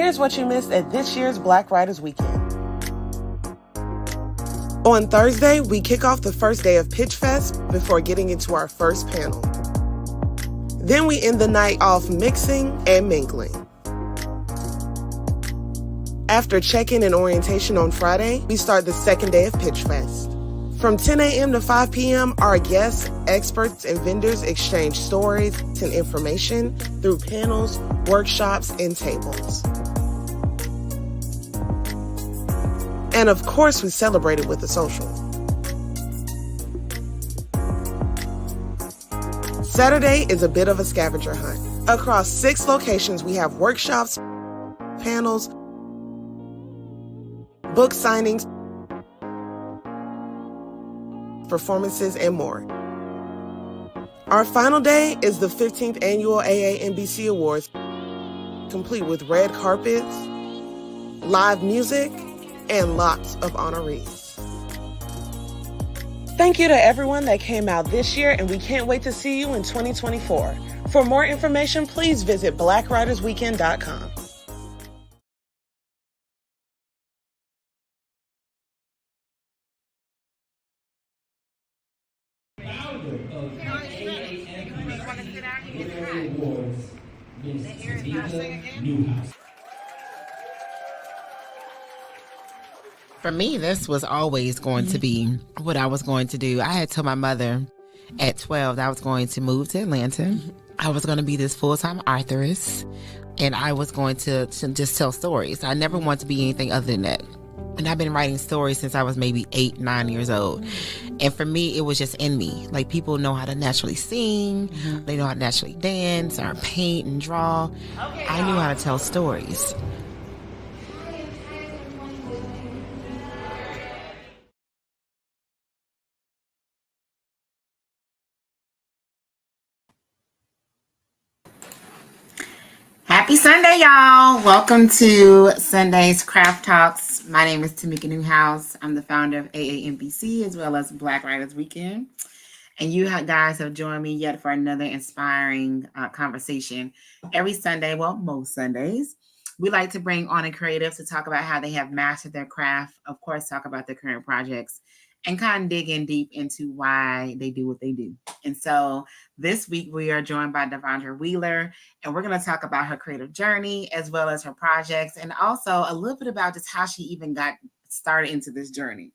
Here's what you missed at this year's Black Writers Weekend. On Thursday, we kick off the first day of Pitch Fest before getting into our first panel. Then we end the night off mixing and mingling. After check-in and orientation on Friday, we start the second day of Pitch Fest. From 10 a.m. to 5 p.m., our guests, experts, and vendors exchange stories and information through panels, workshops, and tables. And of course, we celebrated with a social. Saturday is a bit of a scavenger hunt. Across 6 locations, we have workshops, panels, book signings, performances, and more. Our final day is the 15th annual AAMBC Awards, complete with red carpets, live music, and lots of honorees. Thank you to everyone that came out this year, and we can't wait to see you in 2024. For more information, please visit blackwritersweekend.com. Founder of AAMBC Literary Awards, Ms. DeVandra Wheeler. For me, this was always going to be what I was going to do. I had told my mother at 12 that I was going to move to Atlanta. I was going to be this full-time authoress, and I was going to just tell stories. I never wanted to be anything other than that. And I've been writing stories since I was maybe 8, 9 years old. And for me, it was just in me. Like, people know how to naturally sing. They know how to naturally dance or paint and draw. I knew how to tell stories. Happy Sunday, y'all. Welcome to Sunday's Craft Talks. My name is Tamika Newhouse. I'm the founder of AAMBC as well as Black Writers Weekend. And you guys have joined me yet for another inspiring conversation. Every Sunday, well, most Sundays, we like to bring on a creative to talk about how they have mastered their craft, of course, talk about their current projects, and kind of dig in deep into why they do what they do. And so this week we are joined by DeVandra Wheeler, and we're going to talk about her creative journey as well as her projects, and also a little bit about just how she even got started into this journey.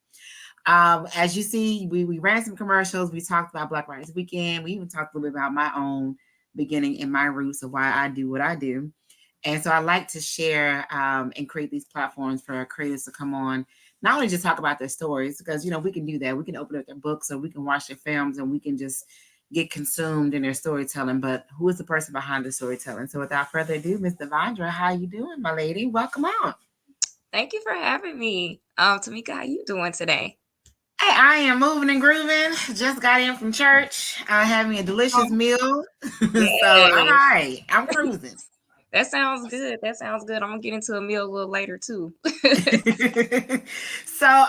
As you see, we ran some commercials. We talked about Black Writers Weekend. We even talked a little bit about my own beginning and my roots of why I do what I do. And so I like to share and create these platforms for creators to come on, not only just talk about their stories, because, we can do that. We can open up their books, or we can watch their films, and we can just get consumed in their storytelling. But who is the person behind the storytelling? So without further ado, Ms. DeVandra, how you doing, my lady? Welcome on. Thank you for having me. Tamika, how you doing today? Hey, I am moving and grooving. Just got in from church. Having a delicious meal. So, all right, I'm cruising. That sounds good. I'm going to get into a meal a little later, too. So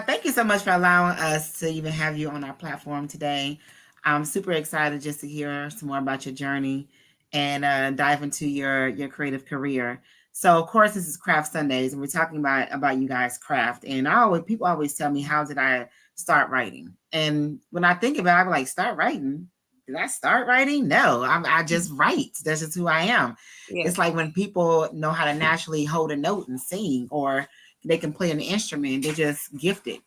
thank you so much for allowing us to even have you on our platform today. I'm super excited just to hear some more about your journey and dive into your creative career. So, of course, this is Craft Sundays, and we're talking about you guys' craft. And people always tell me, how did I start writing? And when I think about it, I'm like, start writing? Did I start writing? No, I just write. That's just who I am. Yeah. It's like when people know how to naturally hold a note and sing, or they can play an instrument, they're just gifted.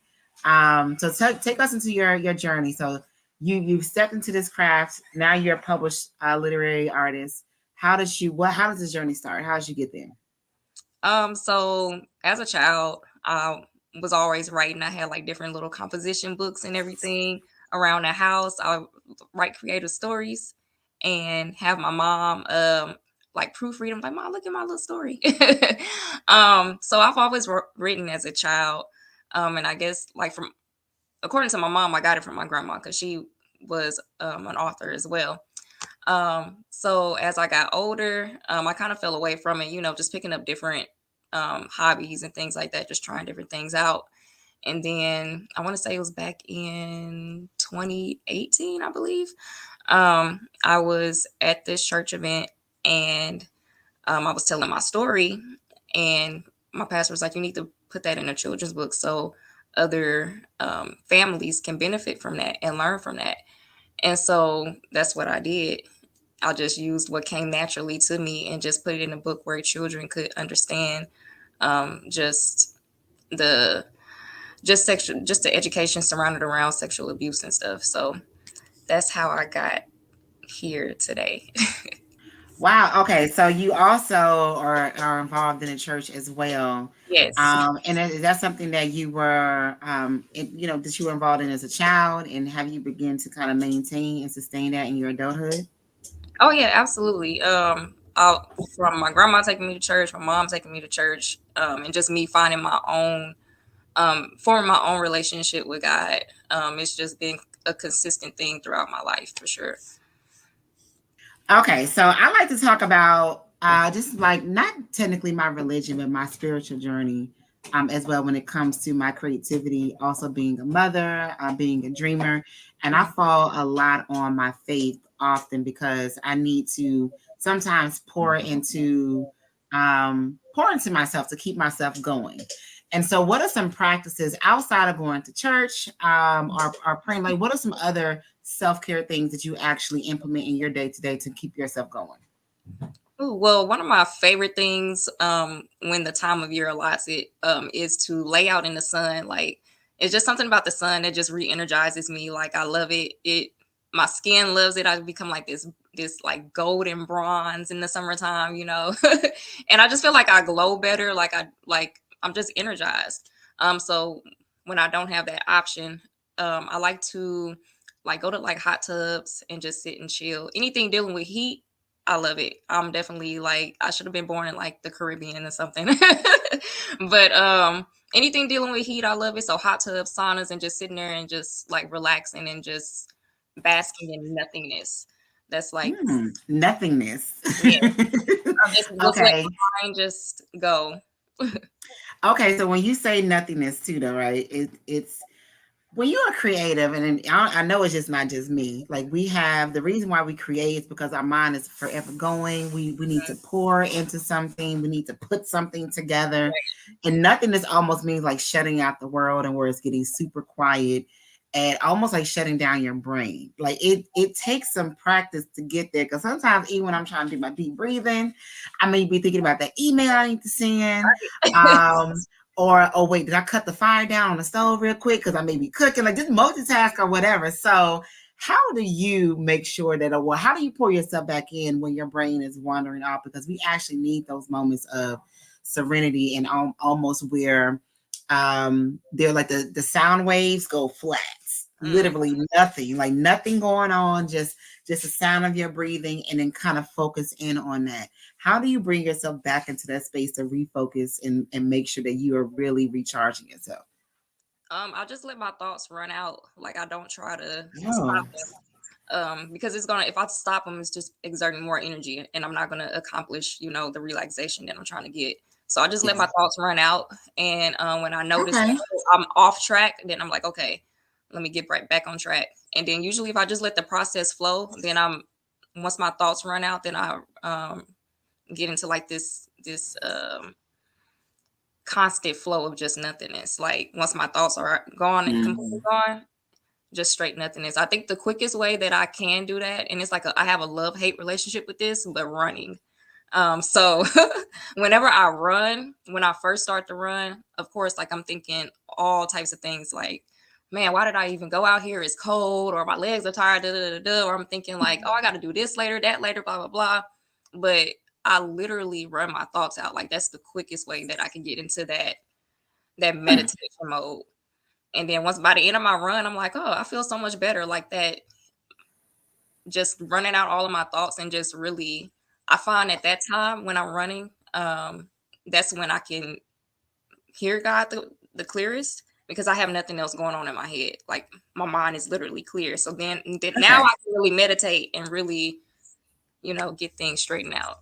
So take us into your journey. So you've stepped into this craft. Now you're a published literary artist. How does this journey start? How did you get there? So as a child, I was always writing. I had like different little composition books and everything around the house. I would write creative stories and have my mom like proofread them. Like, Mom, look at my little story. So I've always written as a child. And I guess according to my mom, I got it from my grandma because she was an author as well. So as I got older, I kind of fell away from it, just picking up different hobbies and things like that, just trying different things out. And then I want to say it was back in 2018, I believe. I was at this church event, and I was telling my story, And my pastor was like, you need to put that in a children's book so other families can benefit from that and learn from that. And so that's what I did. I just used what came naturally to me and just put it in a book where children could understand just the the education surrounded around sexual abuse and stuff. So that's how I got here today. Wow. Okay. So you also are involved in the church as well. Yes. And is that something that you were, that you were involved in as a child, and have you begun to kind of maintain and sustain that in your adulthood? Oh yeah, absolutely. From my grandma taking me to church, my mom taking me to church, and just me finding my own, forming my own relationship with God. It's just been a consistent thing throughout my life for sure. Okay, so I like to talk about just like not technically my religion, but my spiritual journey as well when it comes to my creativity, also being a mother, being a dreamer. And I fall a lot on my faith often because I need to sometimes pour into myself to keep myself going. And so, what are some practices outside of going to church or praying? Like, what are some other self-care things that you actually implement in your day-to-day to keep yourself going? Ooh, well, one of my favorite things when the time of year allots it is to lay out in the sun. Like it's just something about the sun that just re-energizes me. Like I love it. My skin loves it. I become like this like golden bronze in the summertime, and I just feel like I glow better. I'm just energized. So when I don't have that option, I like to like go to like hot tubs and just sit and chill. Anything dealing with heat, I love it. I'm definitely like I should have been born in like the Caribbean or something. But anything dealing with heat, I love it. So hot tubs, saunas, and just sitting there and just like relaxing and just basking in nothingness. That's like Nothingness. yeah. I just let Okay. my mind just go. Okay. So when you say nothingness too, though, right? It's when you're creative, and I know it's just not just me. Like we have the reason why we create is because our mind is forever going. We need to pour into something. We need to put something together, and nothingness almost means like shutting out the world and where it's getting super quiet and almost like shutting down your brain. Like it takes some practice to get there because sometimes even when I'm trying to do my deep breathing, I may be thinking about that email I need to send. Or, oh, wait, did I cut the fire down on the stove real quick? Because I may be cooking, like just multitask or whatever. So how do you make sure that, or how do you pour yourself back in when your brain is wandering off? Because we actually need those moments of serenity and almost where they're like the sound waves go flat. Literally nothing, like nothing going on, just the sound of your breathing, and then kind of focus in on that. How do you bring yourself back into that space to refocus and make sure that you are really recharging yourself? I just let my thoughts run out. Like I don't try to Oh, stop them. Because if I stop them, it's just exerting more energy, and I'm not gonna accomplish, the relaxation that I'm trying to get. So I just let my thoughts run out, and when I notice okay. that I'm off track, then I'm like, okay, let me get right back on track. And then usually, if I just let the process flow, then once my thoughts run out, then I get into like this constant flow of just nothingness. Like once my thoughts are gone and completely gone, just straight nothingness. I think the quickest way that I can do that, and it's like I have a love-hate relationship with this, but running. So whenever I run, when I first start to run, of course, like I'm thinking all types of things like, man, why did I even go out here? It's cold, or my legs are tired, or I'm thinking like, oh, I got to do this later, that later, blah, blah, blah. But I literally run my thoughts out. Like that's the quickest way that I can get into that meditation mode. And then once by the end of my run, I'm like, oh, I feel so much better like that. Just running out all of my thoughts and just really, I find at that time when I'm running, that's when I can hear God the clearest because I have nothing else going on in my head. Like my mind is literally clear. So then now I can really meditate and really, get things straightened out.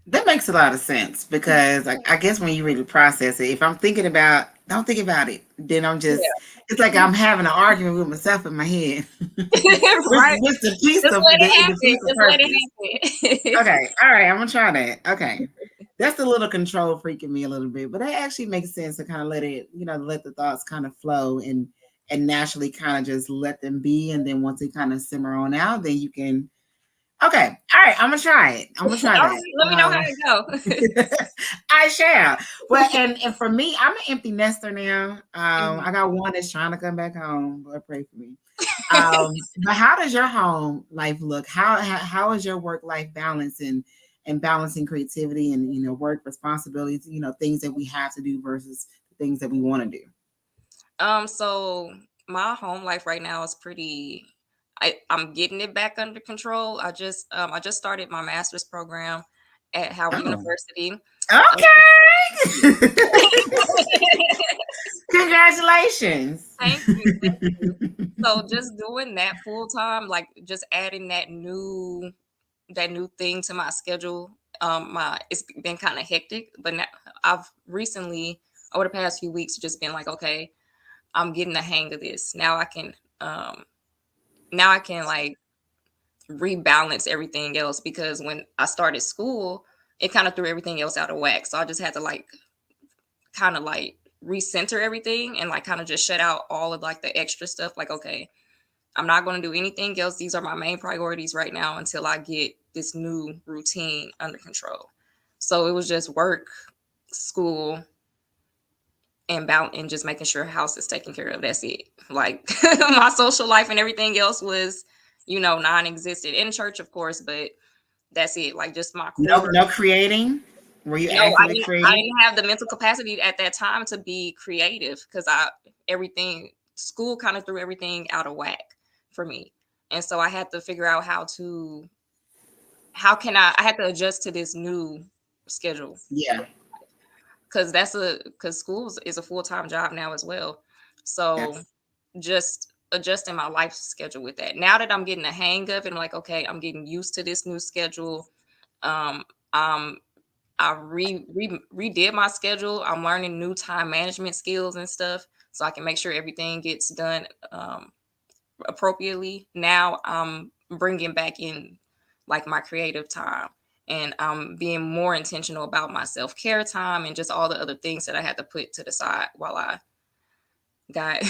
That makes a lot of sense because I guess when you really process it, if I'm thinking about, don't think about it, then it's like I'm having an argument with myself in my head. Right. What's the piece Just of let it the happen. piece of Just let purpose? it happen. Okay. All right. I'm going to try that. Okay. That's a little control freaking me a little bit, but that actually makes sense to kind of let it, let the thoughts kind of flow and naturally kind of just let them be. And then once they kind of simmer on out, then you can. Okay, all right. I'm gonna try it. I'm gonna try All that. right, let me know how it go. I shall. Well, and for me, I'm an empty nester now. Mhm. I got one that's trying to come back home. Lord, pray for me. But how does your home life look? How is your work life balance and balancing creativity and work responsibilities? Things that we have to do versus the things that we want to do. So my home life right now is pretty. I'm getting it back under control. I just started my master's program at Howard Oh, University. okay. Congratulations. Thank you, thank you. So just doing that full time, like just adding that new thing to my schedule. My It's been kind of hectic, but now I've recently over the past few weeks just been like, okay, I'm getting the hang of this. Um now I can like rebalance everything else because when I started school, it kind of threw everything else out of whack. So I just had to like kind of like recenter everything and like kind of just shut out all of like the extra stuff. Like, okay, I'm not going to do anything else. These are my main priorities right now until I get this new routine under control. So it was just work, school, and just making sure house is taken care of. That's it. Like my social life and everything else was, non-existent in church, of course, but that's it. Like just my No, core. no creating. Were you No, I actively didn't. I creating? didn't have the mental capacity at that time to be creative because I everything school kind of threw everything out of whack for me, and so I had to figure out how can I had to adjust to this new schedule Yeah, because school is a full-time job now as well. So yes. just adjusting my life schedule with that. Now that I'm getting the hang of it, I'm like, okay, I'm getting used to this new schedule. Um, um, I redid my schedule. I'm learning new time management skills and stuff, so I can make sure everything gets done appropriately. Now I'm bringing back in like my creative time, and I'm being more intentional about my self care time and just all the other things that I had to put to the side while I got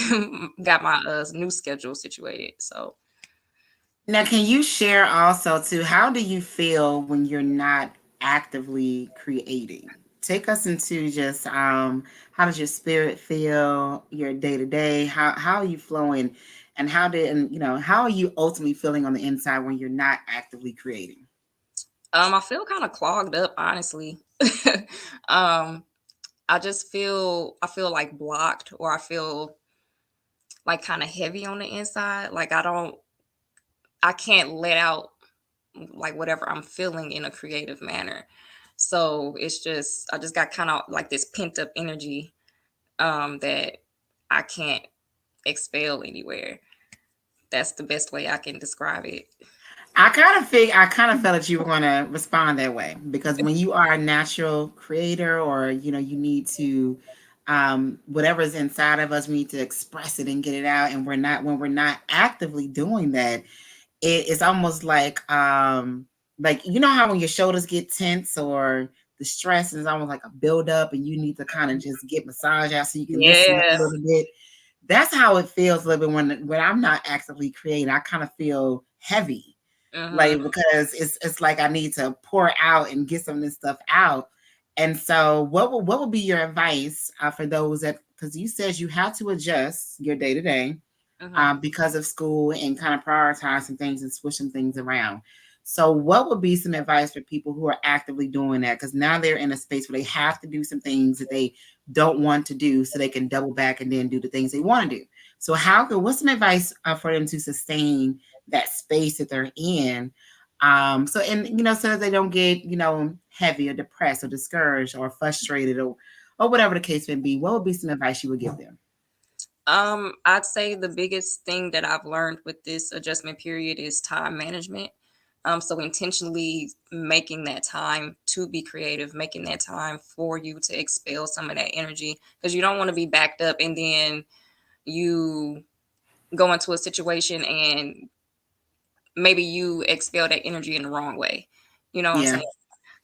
got my new schedule situated. So Now, can you share also too? How do you feel when you're not actively creating? Take us into just how does your spirit feel, your day to day? How are you flowing, and how are you ultimately feeling on the inside when you're not actively creating? I feel kind of clogged up, honestly. um, I feel like blocked, or I feel like kind of heavy on the inside. Like I can't let out like whatever I'm feeling in a creative manner. So I just got kind of like this pent up energy that I can't expel anywhere. That's the best way I can describe it. I kind of felt that you were going to respond that way because when you are a natural creator, or you need to, whatever's inside of us, we need to express it and get it out, and when we're not actively doing that, it's almost like how when your shoulders get tense or the stress is almost like a buildup, and you need to kind of just get massage out so you can loosen up a Yeah. little bit. That's how it feels a little bit when I'm not actively creating. I kind of feel heavy, Hmm. like because it's like I need to pour out and get some of this stuff out. And so, what would be your advice for those that, because you said you have to adjust your day to day Hmm. because of school and kind of prioritize some things and switch some things around. So, what would be some advice for people who are actively doing that? Because now they're in a space where they have to do some things that they don't want to do, so they can double back and then do the things they want to do. So, what's some advice for them to sustain that space that they're in? So that they don't get heavy or depressed or discouraged or frustrated or whatever the case may be. What would be some advice you would give them? I'd say the biggest thing that I've learned with this adjustment period is time management. So intentionally making that time to be creative, making that time for you to expel some of that energy, because you don't want to be backed up and then you go into a situation and maybe you expel that energy in the wrong way. You know what I'm Yeah. saying?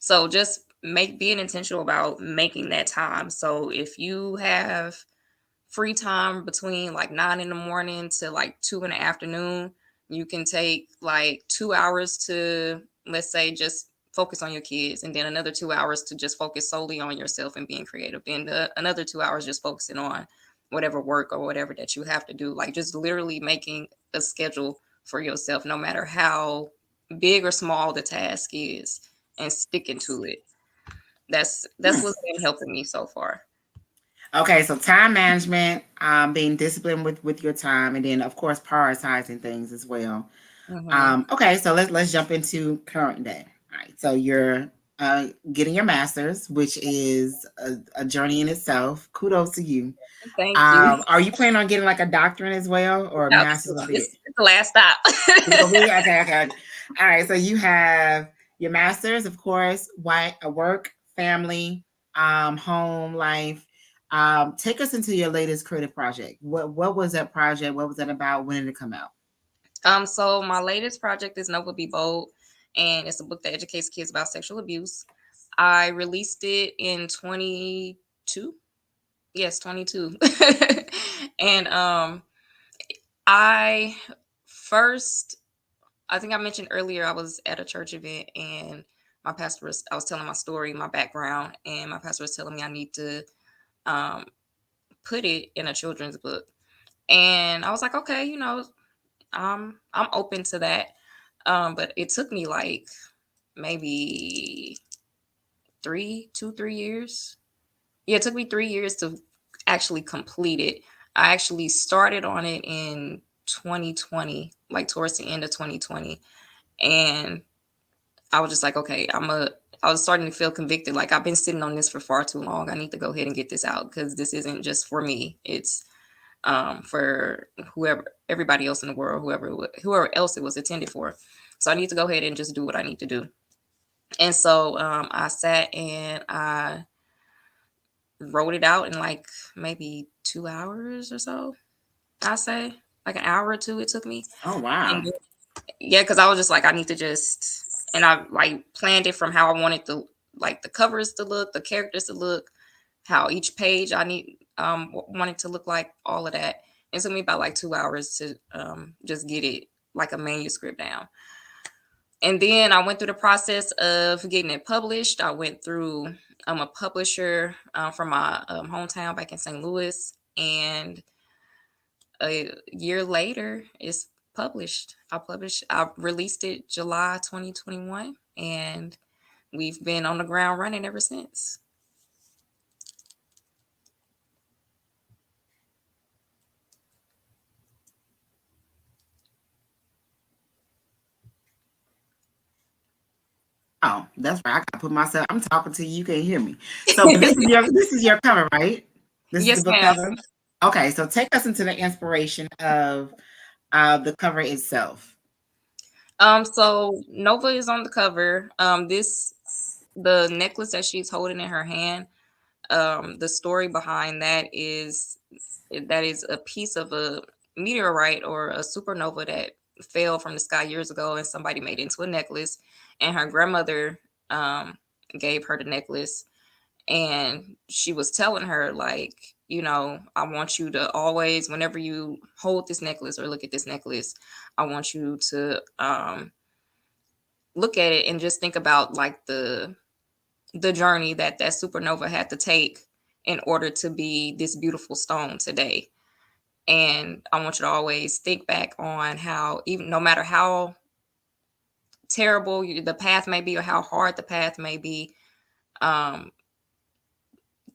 So just being intentional about making that time. So if you have free time between like 9 in the morning to like 2 in the afternoon, you can take like 2 hours to, let's say, just focus on your kids, and then another 2 hours to just focus solely on yourself and being creative. Then another 2 hours just focusing on whatever work or whatever that you have to do. Like just literally making a schedule for yourself, no matter how big or small the task is, and sticking to it. That's what's been helping me so far. Okay, so time management, being disciplined with your time, and then of course prioritizing things as well. Mm-hmm. Okay, so let's jump into current day. All right, so you're getting your master's, which is a journey in itself. Kudos to you. Thank you. Are you planning on getting like a doctorate as well, or a No, master's will be it? this is the last stop. It's gonna be okay. All right, so you have your master's, of course, work, family, home life. Take us into your latest creative project. What was that project? What was that about? When did it come out? So my latest project is Nova Be Bold, and it's a book that educates kids about sexual abuse. I released it in 22. Yes, 22. And I first, I think I mentioned earlier, I was at a church event, and I was telling my story, my background, and my pastor was telling me I need to um, put it in a children's book. And I was like, okay, I'm open to that. But it took me like maybe 3 years. Yeah, it took me 3 years to actually complete it. I actually started on it in 2020, like towards the end of 2020. And I was just like, okay, I was starting to feel convicted. Like I've been sitting on this for far too long. I need to go ahead and get this out, because this isn't just for me. It's for everybody else in the world, whoever else it was intended for. So I need to go ahead and just do what I need to do. And so I sat and I wrote it out in like maybe 2 hours or so. I say like an hour or two it took me. Oh wow. And yeah, because I was just like, I need to just, and I like planned it from how I wanted the covers to look, the characters to look, how each page I need wanted to look like, all of that. It took me about like 2 hours to just get it like a manuscript down. And then I went through the process of getting it published. I went through a publisher from my hometown back in St. Louis, and a year later, it's published. I released it July 2021, and we've been on the ground running ever since. Oh, that's right. I gotta put myself. I'm talking to you. You can't hear me. So this is your cover, right? This is Yes, the book ma'am. cover. Okay, so take us into the inspiration of the cover itself. So Nova is on the cover. The necklace that she's holding in her hand. The story behind that is a piece of a meteorite or a supernova that fell from the sky years ago, and somebody made it into a necklace, and her grandmother gave her the necklace, and she was telling her, like, I want you to always, whenever you hold this necklace or look at this necklace, I want you to look at it and just think about like the journey that supernova had to take in order to be this beautiful stone today. And I want you to always think back on how, even no matter how terrible the path may be or how hard the path may be, um,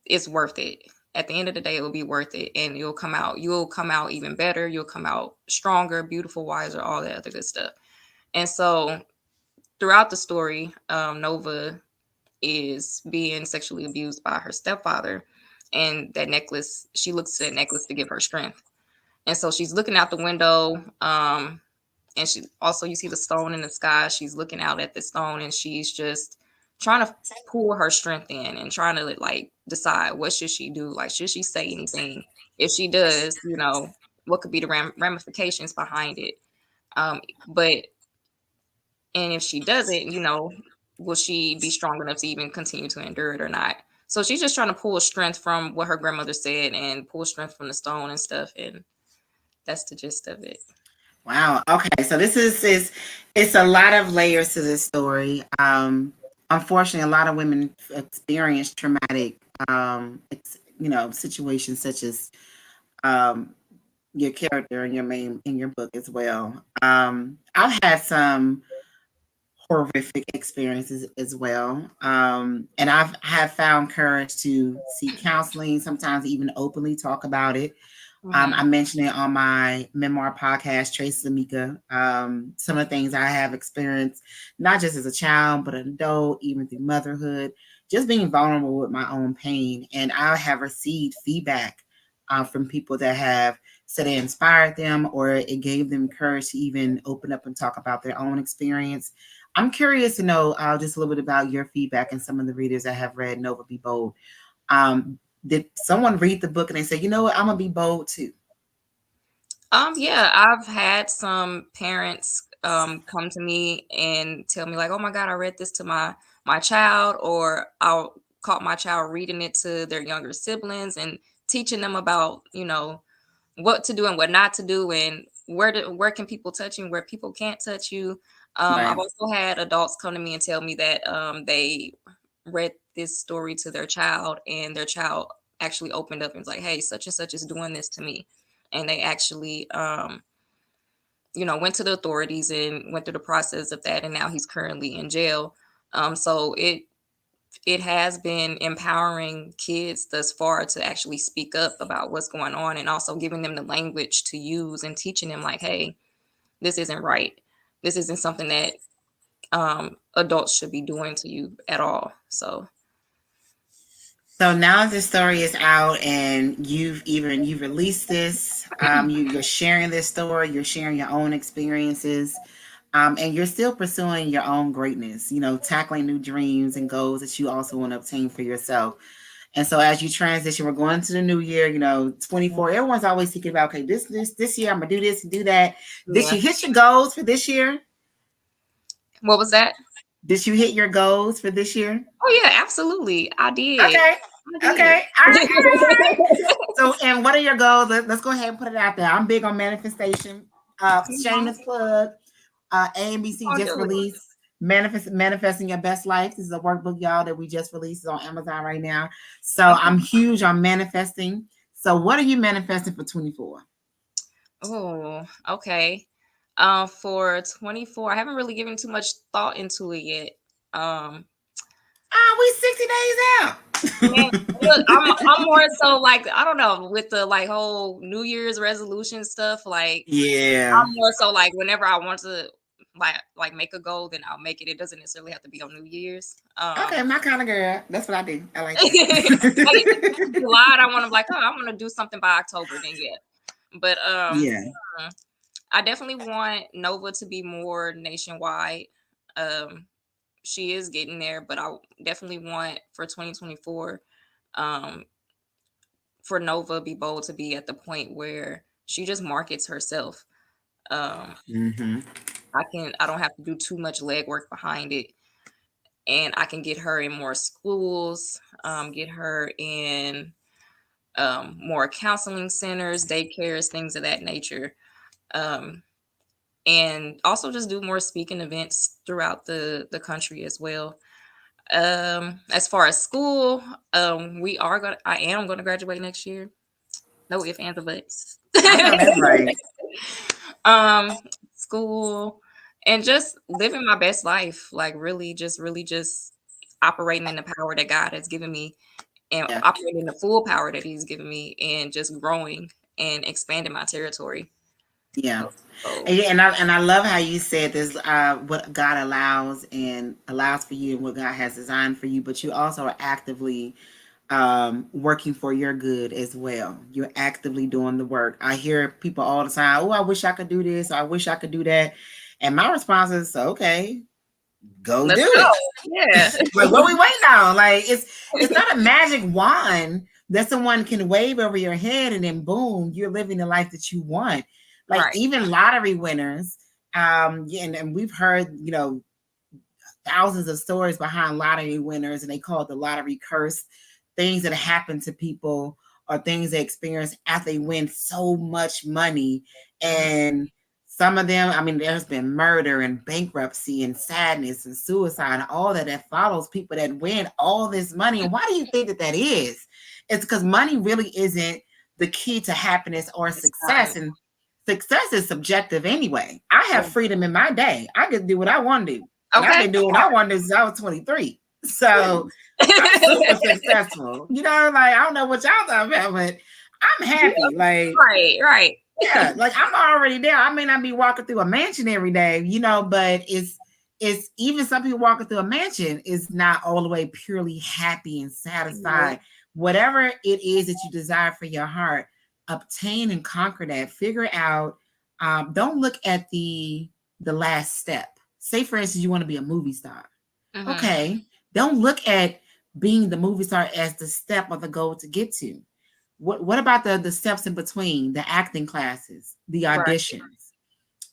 it's worth it. At the end of the day, it will be worth it, and you'll come out even better. You'll come out stronger, beautiful, wiser, all that other good stuff. And so throughout the story, Nova is being sexually abused by her stepfather, and that necklace, she looks to that necklace to give her strength. And so she's looking out the window, and she also, you see the stone in the sky. She's looking out at the stone, and she's just trying to pull her strength in and trying to like decide what should she do. Like, should she say anything? If she does, what could be the ramifications behind it? But and if she doesn't, will she be strong enough to even continue to endure it or not? So she's just trying to pull strength from what her grandmother said and pull strength from the stone and stuff. And that's the gist of it. Wow. Okay. So this is it's a lot of layers to this story. Unfortunately, a lot of women experience traumatic, situations such as your character in your book as well. I've had some horrific experiences as well. And have found courage to seek counseling, sometimes even openly talk about it. I mentioned it on my memoir podcast, Traces of Mika. Some of the things I have experienced, not just as a child, but an adult, even through motherhood, just being vulnerable with my own pain. And I have received feedback from people that have said it inspired them or it gave them courage to even open up and talk about their own experience. I'm curious to know just a little bit about your feedback and some of the readers that have read Nova Be Bold. Did someone read the book and they say, you know what, I'm gonna be bold too? Yeah, I've had some parents come to me and tell me like, oh my God, I read this to my child, or I caught my child reading it to their younger siblings and teaching them about, what to do and what not to do, and where can people touch you and where people can't touch you. Right. I've also had adults come to me and tell me that they read this story to their child, and their child actually opened up and was like, hey, such and such is doing this to me. And they actually, went to the authorities and went through the process of that. And now he's currently in jail. So it has been empowering kids thus far to actually speak up about what's going on, and also giving them the language to use and teaching them like, hey, this isn't right. This isn't something that adults should be doing to you at all. So now the story is out and you've released this, you're sharing this story, you're sharing your own experiences, and you're still pursuing your own greatness, tackling new dreams and goals that you also want to obtain for yourself. And so as you transition, we're going into the new year, 24, everyone's always thinking about, okay, this year, I'm going to do this and do that. Yeah. Did you hit your goals for this year? What was that? Did you hit your goals for this year? Oh yeah, absolutely. I did. Okay. Okay. All right. So, and what are your goals? Let's go ahead and put it out there. I'm big on manifestation. Shameless plug. AAMBC just released Manifesting Your Best Life. This is a workbook, y'all, that we just released. It's on Amazon right now. So I'm huge on manifesting. So what are you manifesting for 24? Oh, okay. For 24, I haven't really given too much thought into it yet. We 60 days out. Man, look, I'm more so like, I don't know, with the like whole New Year's resolution stuff. Like, yeah, I'm more so like whenever I want to like make a goal, then I'll make it. It doesn't necessarily have to be on New Year's. Okay, my kind of girl. That's what I do. I like that. Like, July, I want to like, I want to do something by October. Then yeah, but yeah. I definitely want Nova to be more nationwide. She is getting there, but I definitely want for 2024 for Nova Be Bold to be at the point where she just markets herself. I don't have to do too much legwork behind it, and I can get her in more schools, get her in more counseling centers, daycares, things of that nature. And also just do more speaking events throughout the country as well. As far as school, I am going to graduate next year. No ifs, ands, or buts. That's right. School and just living my best life, like really just operating in the power that God has given me, and operating the full power that He's given me, and just growing and expanding my territory. Yeah. And I love how you said this, what God allows for you and what God has designed for you, but you also are actively working for your good as well. You're actively doing the work. I hear people all the time, oh, I wish I could do this. I wish I could do that. And my response is, okay, Let's do it. Yeah. Like, what we waiting on? Like, it's not a magic wand that someone can wave over your head and then boom, you're living the life that you want. Like even lottery winners, and we've heard, thousands of stories behind lottery winners, and they call it the lottery curse. Things that happen to people or things they experience after they win so much money. And some of them, I mean, there's been murder and bankruptcy and sadness and suicide and all that follows people that win all this money. And why do you think that is? It's because money really isn't the key to happiness or success. And success is subjective anyway. I have freedom in my day. I can do what I want to do. Okay. I've been doing what I want to do since I was 23. So I'm super successful. You know, like, I don't know what y'all talking about, but I'm happy. Like, right. Yeah, like, I'm already there. I may not be walking through a mansion every day, you know, but it's even some people walking through a mansion is not all the way purely happy and satisfied. Whatever it is that you desire for your heart, obtain and conquer that. Figure it out. Don't look at the last step. Say, for instance, you want to be a movie star. Okay. Don't look at being the movie star as the step or the goal to get to. What about the steps in between, the acting classes, the auditions,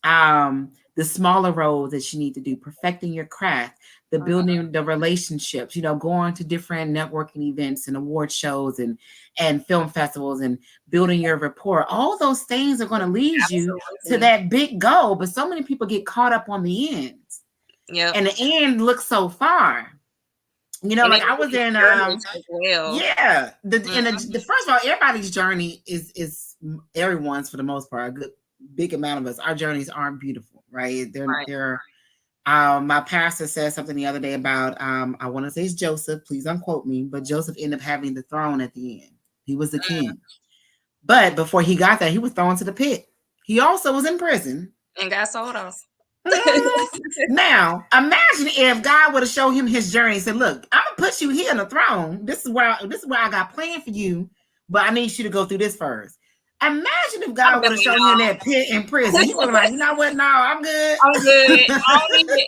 the smaller roles that you need to do, perfecting your craft, the building the relationships, you know, going to different networking events and award shows and film festivals and building your rapport. All those things are going to lead you to that big goal. But so many people get caught up on the ends. Yeah. And the end looks so far. You know, and like I was in, the first of all, everybody's journey is everyone's for the most part. A good big amount of us, our journeys aren't beautiful, right? They're my pastor said something the other day about I want to say it's Joseph, please unquote me, but Joseph ended up having the throne at the end. He was the king, but before he got there, he was thrown to the pit. He also was in prison and got sold off. Now, imagine if God would have showed him his journey and said, look, I'm gonna put you here on the throne. This is where I got planned for you, but I need you to go through this first. Imagine if God would have shown him that pit in prison. He would have like, you know what? No, I'm good. I'm good. I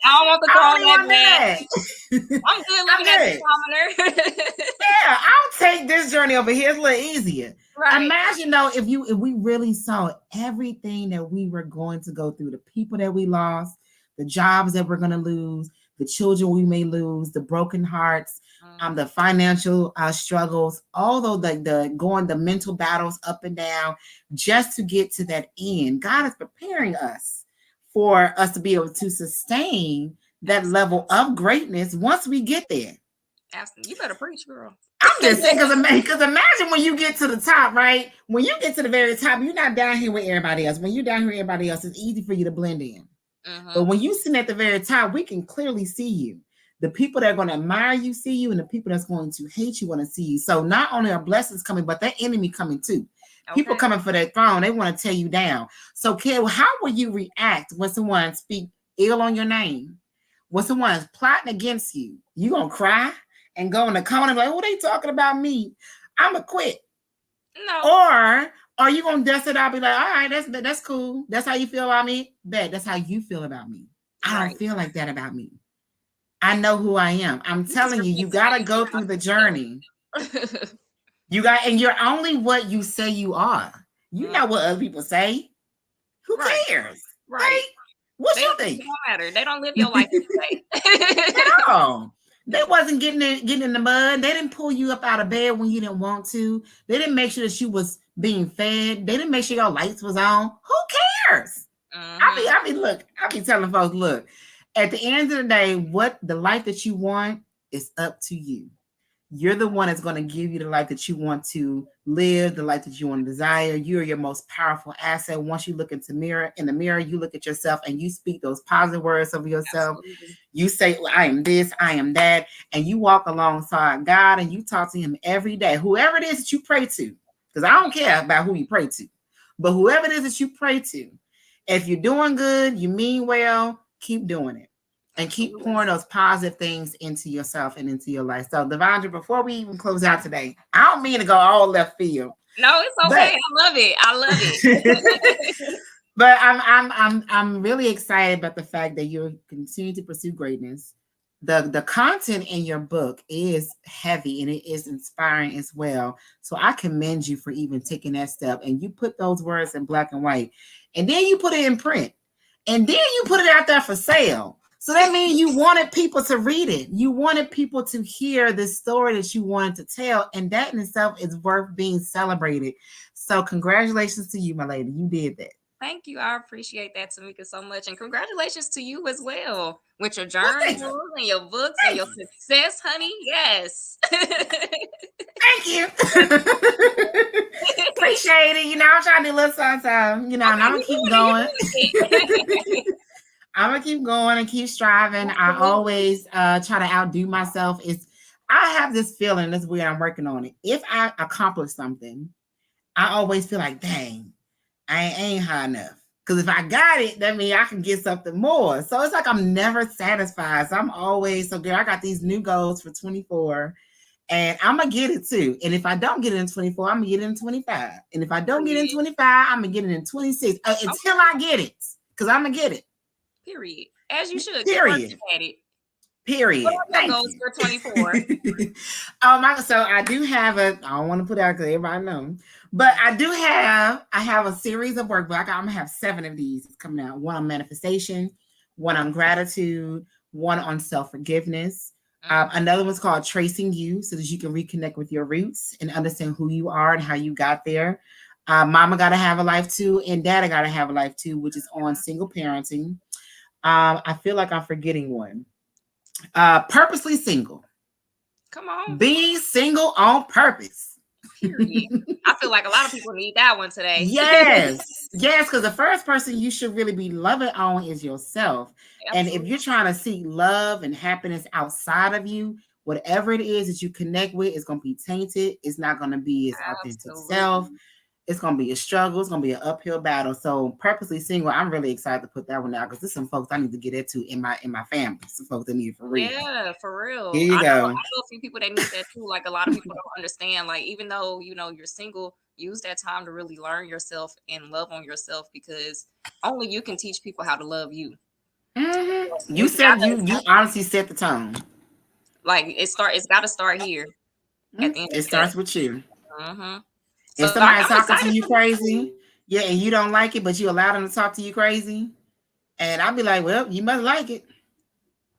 don't want the throne that bad. I'm good looking at the commoner. Yeah, I'll take this journey over here. It's a little easier. Right. Imagine though, if we really saw everything that we were going to go through, the people that we lost, the jobs that we're going to lose, the children we may lose, the broken hearts, the financial struggles, all those the mental battles up and down, just to get to that end. God is preparing us for us to be able to sustain that level of greatness once we get there. Absolutely. You better preach, girl. I'm just saying, because imagine when you get to the top, right? When you get to the very top, you're not down here with everybody else. When you're down here with everybody else, it's easy for you to blend in. But when you sit at the very top, we can clearly see you. The people that are going to admire you see you, and the people that's going to hate you want to see you. So not only are blessings coming, but that enemy coming too. Okay. People coming for that throne, they want to tear you down. So, Kid, how will you react when someone speaks ill on your name? When someone is plotting against you, you gonna cry and go in the corner like, "Oh, they talking about me? I'ma quit." No. Or are you gonna dust it out? Be like, "All right, that's cool. That's how you feel about me. Bet that's how you feel about me. I don't feel like that about me. I know who I am. I'm telling you, you gotta go through the journey. And you're only what you say you are. You know what other people say. Who cares? Right? What you think? It don't matter. They don't live your life today. No. They wasn't getting in the mud. They didn't pull you up out of bed when you didn't want to. They didn't make sure that you was being fed. They didn't make sure your lights was on. Who cares? I be telling folks, look, at the end of the day, what the life that you want is up to you. You're the one that's going to give you the life that you want to live, the life that you want to desire. You are your most powerful asset. Once you look in the mirror, you look at yourself and you speak those positive words of yourself. Absolutely. You say, I am this, I am that. And you walk alongside God and you talk to him every day. Whoever it is that you pray to, because I don't care about who you pray to, but whoever it is that you pray to, if you're doing good, you mean well, keep doing it. And keep pouring those positive things into yourself and into your life. So, DeVandra, before we even close out today, I don't mean to go all left field. No, it's okay. I love it. But I'm really excited about the fact that you're continuing to pursue greatness. The content in your book is heavy and it is inspiring as well. So I commend you for even taking that step. And you put those words in black and white, and then you put it in print, and then you put it out there for sale. So that means you wanted people to read it. You wanted people to hear the story that you wanted to tell. And that in itself is worth being celebrated. So congratulations to you, my lady. You did that. Thank you. I appreciate that, Tamika, so much. And congratulations to you as well with your Well, thanks. journals and your books and your success, honey. Yes. Thank you. Appreciate it. I'm trying to do a little something. And I'm going to keep going. I'm going to keep going and keep striving. I always try to outdo myself. I have this feeling, this weird, I'm working on it. If I accomplish something, I always feel like, dang, I ain't high enough. Because if I got it, that means I can get something more. So it's like I'm never satisfied. So I'm always, girl, I got these new goals for 24. And I'm going to get it too. And if I don't get it in 24, I'm going to get it in 25. And if I don't get it in 25, I'm going to get it in 26 until I get it. Because I'm going to get it. Period. As you should. Period. At it. Period. What are your goals for 24? So I do have I don't want to put out because everybody knows, but I have a series of workbooks. I'm gonna have 7 of these coming out. One on manifestation, one on gratitude, one on self-forgiveness. Another one's called Tracing You, so that you can reconnect with your roots and understand who you are and how you got there. Mama Gotta Have a Life Too, and Dada Gotta Have a Life Too, which is on single parenting. I feel like I'm forgetting one. Purposely Single. Come on. Being single on purpose. Period. I feel like a lot of people need that one today. Yes. Yes, because the first person you should really be loving on is yourself. Absolutely. And if you're trying to seek love and happiness outside of you, whatever it is that you connect with is going to be tainted. It's not going to be its authentic self. It's going to be a struggle. It's going to be an uphill battle. So Purposely Single, I'm really excited to put that one out because there's some folks I need to get into in my family. Some folks that need it for real. Yeah, for real. Here you go. I know a few people that need that too. Like a lot of people don't understand. Like even though you're single, use that time to really learn yourself and love on yourself because only you can teach people how to love you. Mm-hmm. You honestly set the tone. Like it's got to start here. At the end it starts with you. Mm-hmm. If somebody's talking to you crazy, and you don't like it, but you allow them to talk to you crazy, and I'll be like, well, you must like it.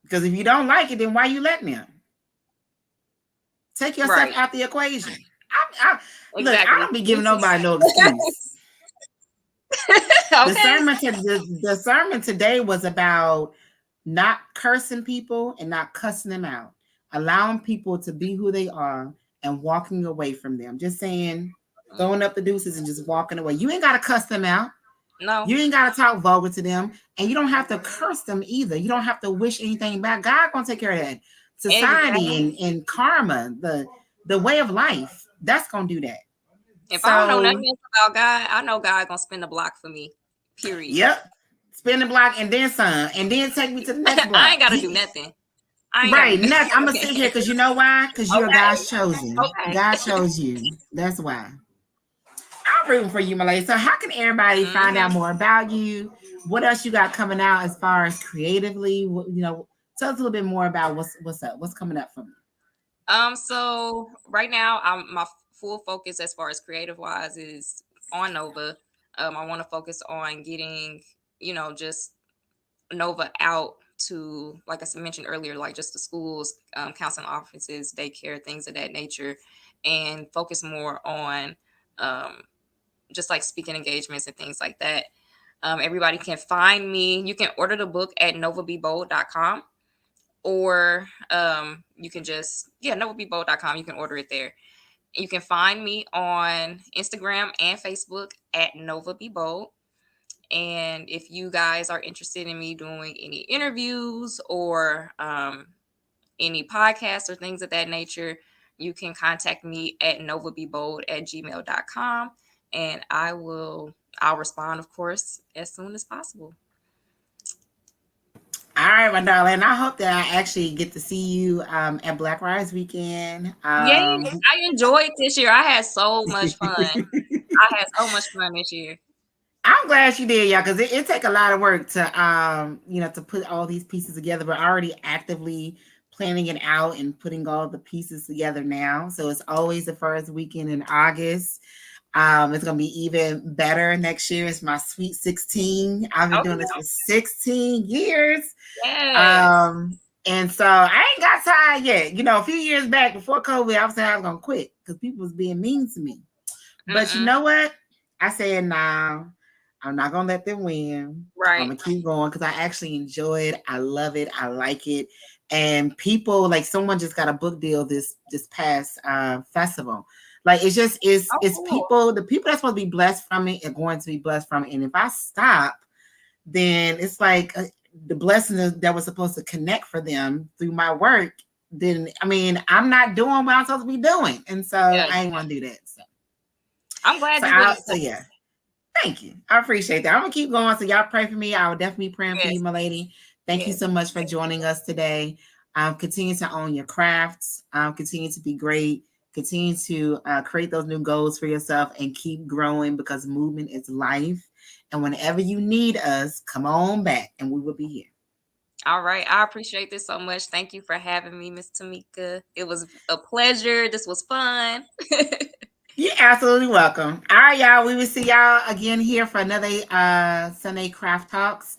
Because if you don't like it, then why you letting them? Take yourself out the equation. Look, I don't be giving nobody no excuse. The sermon today was about not cursing people and not cussing them out. Allowing people to be who they are and walking away from them. Just saying, throwing up the deuces and just walking away. You ain't got to cuss them out. No. You ain't got to talk vulgar to them. And you don't have to curse them either. You don't have to wish anything back. God going to take care of that. Society and karma, the way of life, that's going to do that. If I don't know nothing else about God, I know God going to spin the block for me. Period. Yep. Spin the block and then some. And then take me to the next block. I ain't got to do nothing. Nothing. I'm going to sit here because you know why? Because you're God's chosen. Okay. God chose you. That's why. I'm rooting for you, my lady. So how can everybody find out more about you? What else you got coming out as far as creatively? Tell us a little bit more about what's up. What's coming up for me? So right now, my full focus as far as creative wise is on Nova. I want to focus on getting, just Nova out to, like I mentioned earlier, like just the schools, counseling offices, daycare, things of that nature, and focus more on just like speaking engagements and things like that. Everybody can find me. You can order the book at novabebold.com or you can just, novabebold.com. You can order it there. You can find me on Instagram and Facebook at novabebold. And if you guys are interested in me doing any interviews or any podcasts or things of that nature, you can contact me at novabebold@gmail.com. And I'll respond, of course, as soon as possible. All right, my darling. I hope that I actually get to see you at Black Rise Weekend. I enjoyed this year. I had so much fun. I had so much fun this year. I'm glad you did, y'all, because it take a lot of work to to put all these pieces together. But already actively planning it out and putting all the pieces together now. So it's always the first weekend in August. It's going to be even better next year. It's my sweet 16. I've been doing this for 16 years. Yes. And so I ain't got tired yet. You know, a few years back before COVID, I was saying I was going to quit because people was being mean to me. But you know what? I said, nah, I'm not going to let them win. Right. I'm going to keep going because I actually enjoy it. I love it. I like it. And people, like someone just got a book deal this past festival. Like it's Cool. people, the people that's supposed to be blessed from it are going to be blessed from it. And if I stop, then it's like the blessing that was supposed to connect for them through my work. Then, I mean, I'm not doing what I'm supposed to be doing. And so I ain't want to do that. So I'm glad you went. So yeah. Thank you. I appreciate that. I'm going to keep going. So y'all pray for me. I will definitely be praying for you, my lady. Thank you so much for joining us today. Continue to own your crafts. Continue to be great. Continue to create those new goals for yourself and keep growing because movement is life. And whenever you need us, come on back and we will be here. All right. I appreciate this so much. Thank you for having me, Miss Tamika. It was a pleasure. This was fun. You're absolutely welcome. All right, y'all. We will see y'all again here for another Sunday Craft Talks.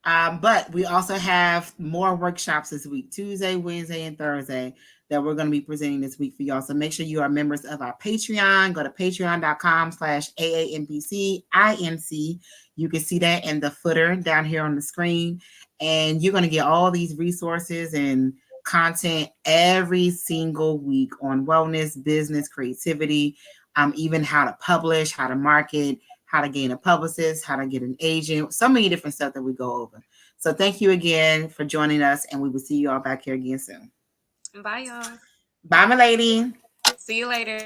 But we also have more workshops this week, Tuesday, Wednesday, and Thursday, that we're going to be presenting this week for y'all. So make sure you are members of our Patreon. Go to patreon.com/AAMBCINC. You can see that in the footer down here on the screen. And you're going to get all these resources and content every single week on wellness, business, creativity, even how to publish, how to market, how to gain a publicist, how to get an agent, so many different stuff that we go over. So thank you again for joining us, and we will see you all back here again soon. Bye, y'all. Bye, my lady. See you later.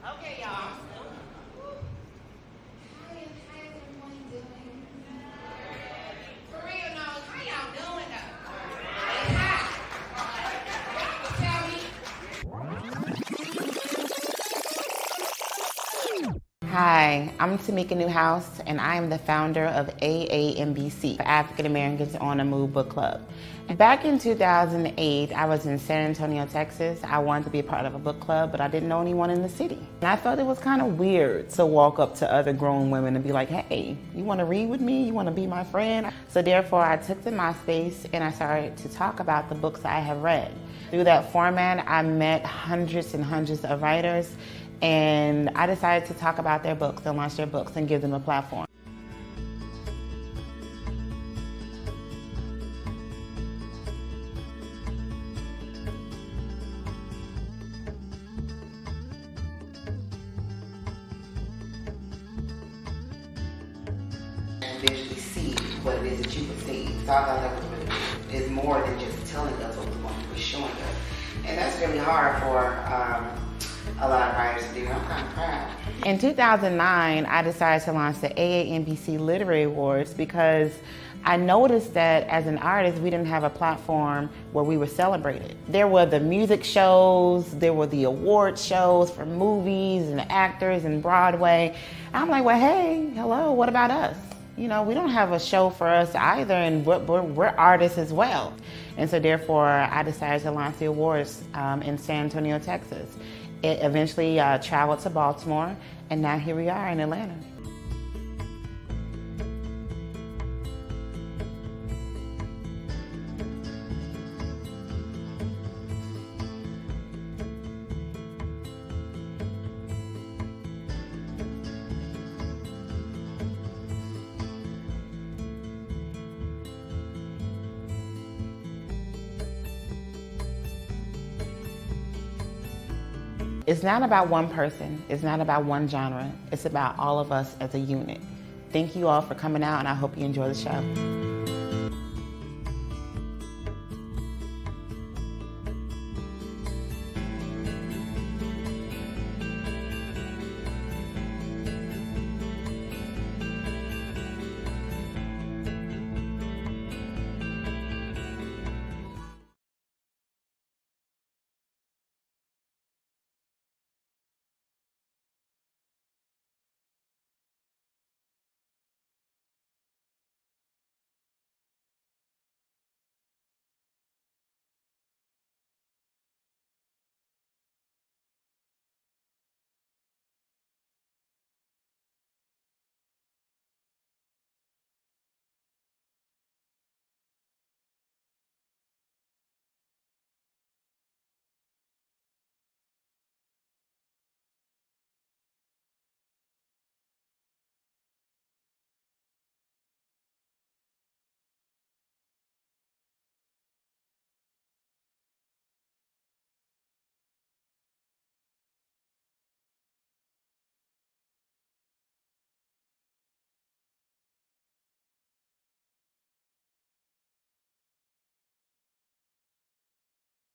Okay, y'all. Hi, I'm Tamika Newhouse, and I am the founder of AAMBC, African Americans on the Move Book Club. Back in 2008, I was in San Antonio, Texas. I wanted to be a part of a book club, but I didn't know anyone in the city. And I felt it was kind of weird to walk up to other grown women and be like, hey, you want to read with me? You want to be my friend? So therefore, I took to MySpace and I started to talk about the books I have read. Through that format, I met hundreds and hundreds of writers, and I decided to talk about their books and launch their books and give them a platform. And visually see what it is that you perceive. So I thought that was really good. It's more than just telling us what we want, we're showing us. And that's really hard for a lot of writers to do. I'm kind of proud. In 2009, I decided to launch the AAMBC Literary Awards because I noticed that as an artist, we didn't have a platform where we were celebrated. There were the music shows, there were the award shows for movies and actors and Broadway. I'm like, well, hey, hello, what about us? You know, we don't have a show for us either, and we're artists as well. And so therefore, I decided to launch the awards in San Antonio, Texas. It eventually traveled to Baltimore, and now here we are in Atlanta. It's not about one person. It's not about one genre. It's about all of us as a unit. Thank you all for coming out, and I hope you enjoy the show.